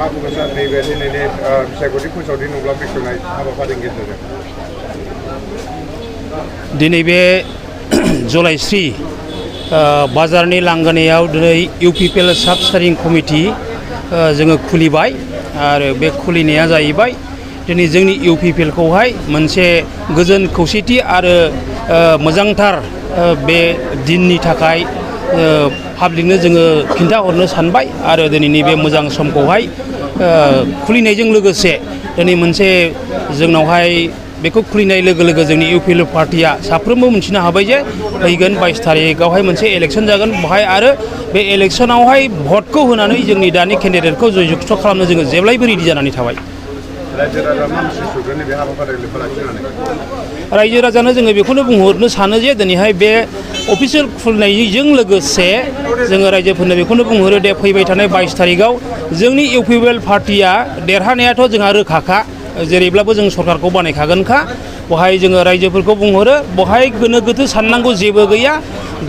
मा बुंगोन सार नैबे दिनैनि बिसायख'थि फोसावथि नुब्ला बेखेवनाय हाबाफारिनि गेजेरजों दिनै बे जलाइस्रि बाजारनि लांगोनायाव दिनै इउपिपिएल साब स्टारिं कमिटि जोङो खुलिबाय आरो बे खुलिनाया जाहैबाय दिनै जोंनि इउपिपिएलखौहाय मोनसे गोजोन खौसेथि आरो मोजांथार बे दिननि थाखाय पाब्लिकनो जोङो खिन्थाहरनो सानबाय आरो दिनैनि बे मोजां समखौहाय खुलिनायजों लोगोसे दिनै मोनसे जोंनावहाय बेखौ खुलिनाय लोगो लोगो जोंनि इउपिपिएल पार्टिया साफ्रोमबो मिथिनो हाबाय जे फैगोन 22 तारिखआवहाय मोनसे इलेक्सन जागोन बेवहाय आरो बे इलेक्सनावहाय भटखौ होनानै जोंनि दानि केन्डिडेटखौ जयजुक्त खालामनो जोङो जेब्लायबो रेडि जानानै थाबाय। रायजो राजानो जोङो बेखौनो बुंहरनो सानो जे दिनैहाय बे अफिसियेल खुलिनायजों लोगोसे जोङो रायजोफोरनो बेखौनो बुंहरो दे फैबाय थानाय 22 तारिखआव जोंनि इउपिपिएल पार्टिया देरहानायाथ' जोंहा रोखाखा जेरैब्लाबो जों सरकारखौ बानायखागोनखा बहाय जोङो रायजोफोरखौ बुंहरो बहाय गोनो गोथो साननांगौ जेबो गैया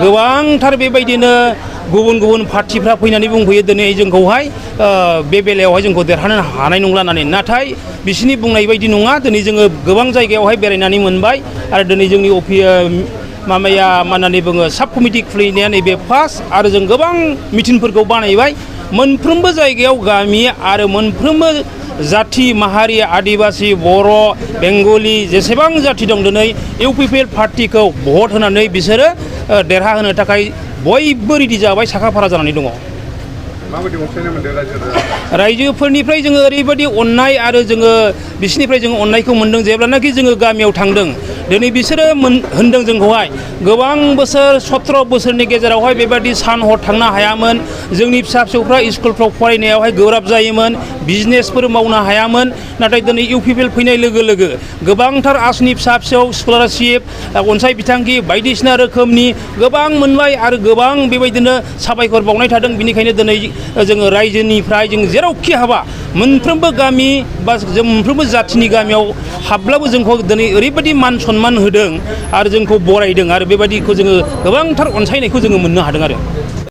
गोबांथार बेबायदिनो गुबुन गुबुन पार्टिफ्रा फैनानै बुंफैयो दिनै जोंखौहाय बे बेलायावहाय जोंखौ देरहानो हानाय नंला होननानै नाथाय बिसोरनि बुंनाय बायदि नङा दिनै जोङो गोबां जायगायावहाय बेरायनानै मोनबाय आरो दिनै जोंनि माबाया मा होननानै बुङो साब कमिटि खुलिनाया नैबे फार्स्ट आरो जों गोबां मिटिंफोरखौ बानायबाय मोनफ्रोमबो जायगायाव गामि आरो मोनफ्रोमबो जाथि माहारि आदिबासि बर' बेंगलि जेसेबां जाथि दं दिनै इउपिपिएल पार्टिखौ भट होनानै बिसोरो देरहाहोनो थाखाय बयबो रेडि जाबाय साखाफारा जानानै दङ। रायजोफोरनिफ्राय जोङो ओरैबायदि अननाय आरो जोङो बिसोरनिफ्राय जोङो अननायखौ मोन्दों जेब्लानाखि जोङो गामियाव थांदों दिनै बिसोरो होनदों जोंखौहाय गोबां बोसोर 17 बोसोरनि गेजेरावहाय बेबायदि सान हर थांनो हायामोन जोंनि फिसा फिसौफ्रा स्कुलफ्राव फरायनायावहाय गोब्राब जायोमोन बिजनेसफोर मावनो हायामोन नाथाय दिनै इउपिपिएल फैनाय लोगो लोगो गोबांथार आसनि फिसा फिसौ स्कलारशिप अनसाय बिथांखि बायदिसिना रोखोमनि गोबां मोनबाय आरो गोबां बेबायदिनो साबायखर बावनाय थादों बिनिखायनो दिनै जोङो रायजोनिफ्राय जों जेरावखि हाबा मोनफ्रोमबो गामि बा जों मोनफ्रोमबो जाथिनि गामियाव हाब्लाबो जोंखौ दिनै ओरैबायदि मान सनमान होदों आरो जोंखौ बरायदों आरो बेबायदिखौ जोङो गोबांथार अनसायनायखौ जोङो मोननो हादों आरो